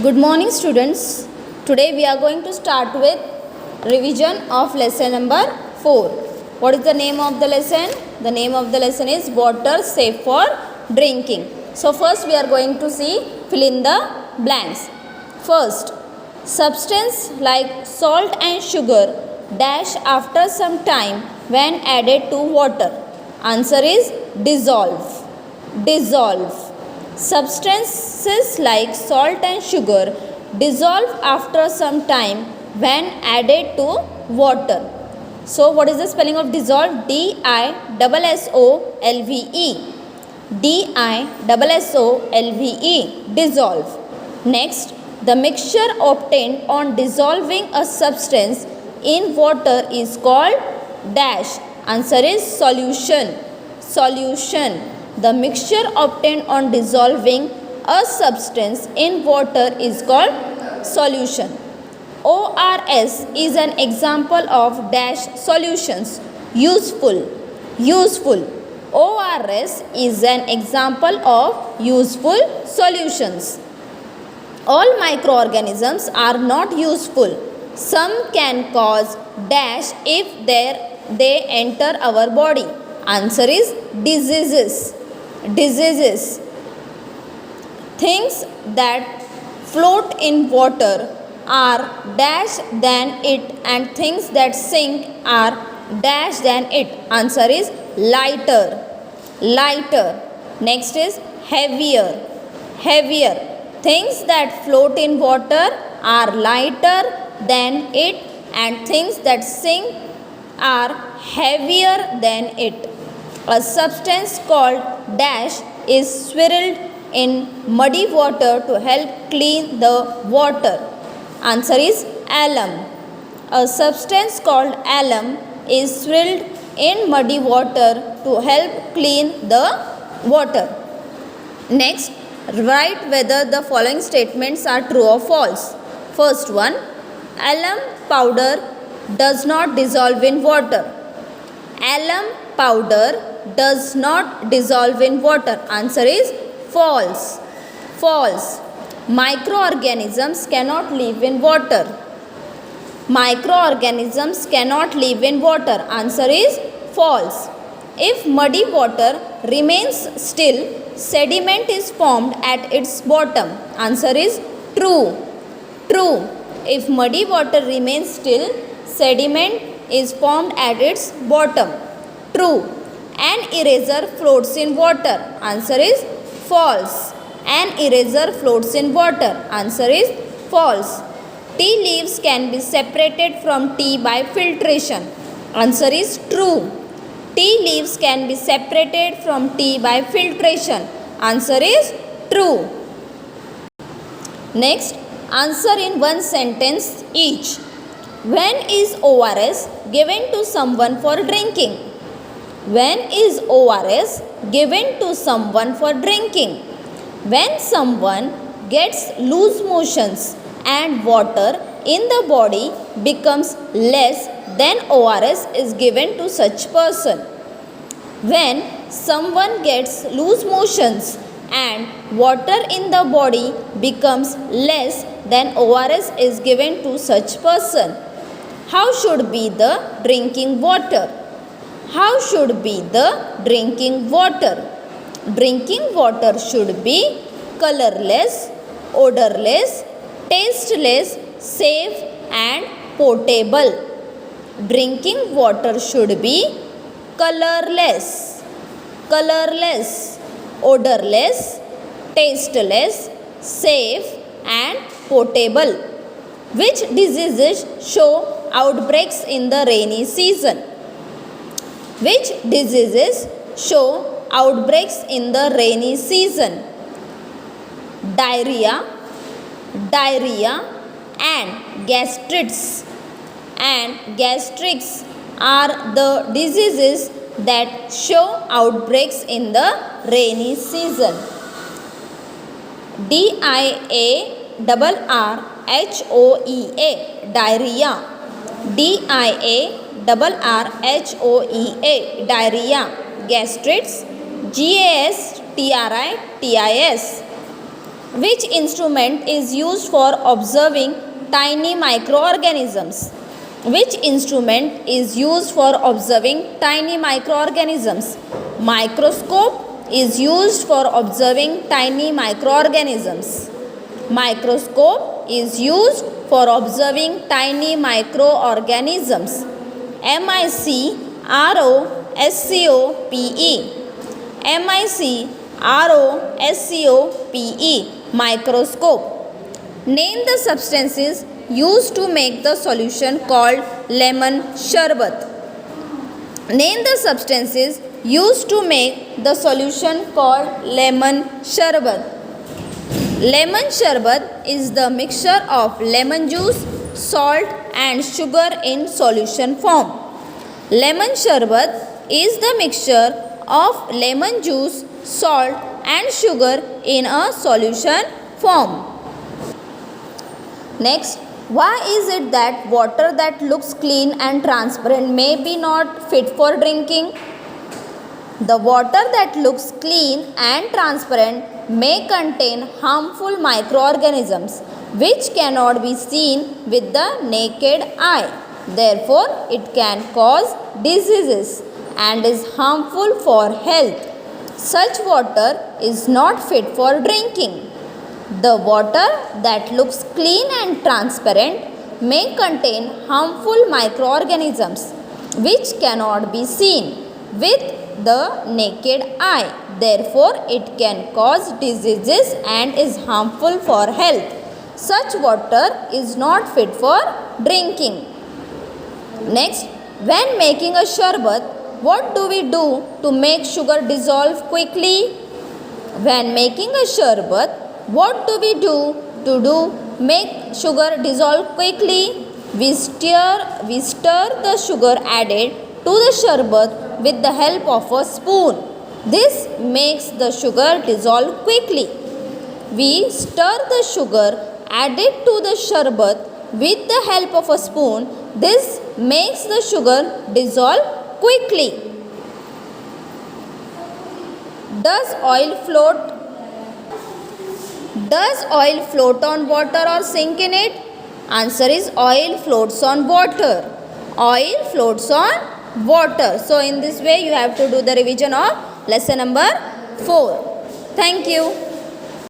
Good morning, students. Today we are going to start with revision of lesson number 4. What is the name of the lesson? The name of the lesson is water safe for drinking. So first we are going to see fill in the blanks. First, substance like salt and sugar dash after some time when added to water. Answer is dissolve. Dissolve. Substances like salt and sugar dissolve after some time when added to water. So what is the spelling of dissolve? D-I-S-S-O-L-V-E. D-I-S-S-O-L-V-E. Dissolve. Next, the mixture obtained on dissolving a substance in water is called dash. Answer is solution. Solution. The mixture obtained on dissolving a substance in water is called solution. ORS is an example of dash solutions. Useful. Useful. ORS is an example of useful solutions. All microorganisms are not useful. Some can cause dash if they enter our body. Answer is diseases. Diseases. Things that float in water are dash than it, and things that sink are dash than it. Answer is lighter. Lighter. Next is heavier. Heavier. Things that float in water are lighter than it, and things that sink are heavier than it. A substance called dash is swirled in muddy water to help clean the water. Answer is alum. A substance called alum is swirled in muddy water to help clean the water. Next, write whether the following statements are true or false. First one, alum powder does not dissolve in water. Alum powder does not dissolve in water. Answer is false. False. Microorganisms cannot live in water. Microorganisms cannot live in water. Answer is false. If muddy water remains still, sediment is formed at its bottom. Answer is true. True. If muddy water remains still, sediment is formed at its bottom. True. An eraser floats in water. Answer is false. An eraser floats in water. Answer is false. Tea leaves can be separated from tea by filtration. Answer is true. Tea leaves can be separated from tea by filtration. Answer is true. Next, answer in one sentence each. When is ORS given to someone for drinking? When is ORS given to someone for drinking? When someone gets loose motions and water in the body becomes less, then ORS is given to such person. When someone gets loose motions and water in the body becomes less, then ORS is given to such person. How should be the drinking water? How should be the drinking water? Drinking water should be colorless, odorless, tasteless, safe and potable. Drinking water should be colorless, colorless, odorless, tasteless, safe and potable. Which diseases show outbreaks in the rainy season? Which diseases show outbreaks in the rainy season? Diarrhea, diarrhea and gastritis are the diseases that show outbreaks in the rainy season. DIARRHOEA, diarrhea. DIARRHOEA, diarrhea. Gastritis, GASTRITIS. Which instrument is used for observing tiny microorganisms? Which instrument is used for observing tiny microorganisms? Microscope is used for observing tiny microorganisms. Microscope is used for observing tiny microorganisms. MICROSCOPE. MICROSCOPE. Microscope. Name the substances used to make the solution called lemon sherbet. Name the substances used to make the solution called lemon sherbet. Lemon sherbet is the mixture of lemon juice, salt and sugar in solution form. Lemon sherbet is the mixture of lemon juice, salt and sugar in a solution form. Next, why is it that water that looks clean and transparent may be not fit for drinking? The water that looks clean and transparent may contain harmful microorganisms which cannot be seen with the naked eye. Therefore, it can cause diseases and is harmful for health. Such water is not fit for drinking. The water that looks clean and transparent may contain harmful microorganisms which cannot be seen with the naked eye. Therefore, it can cause diseases and is harmful for health. Such water is not fit for drinking. Next, when making a sherbet, what do we do to make sugar dissolve quickly? When making a sherbet, what do we do to make sugar dissolve quickly? We stir the sugar added to the sherbet with the help of a spoon. This makes the sugar dissolve quickly. We stir the sugar added to the sherbet with the help of a spoon. This makes the sugar dissolve quickly. Does oil float? Does oil float on water or sink in it? Answer is oil floats on water. Oil floats on water. So in this way you have to do the revision of lesson number 4. Thank you.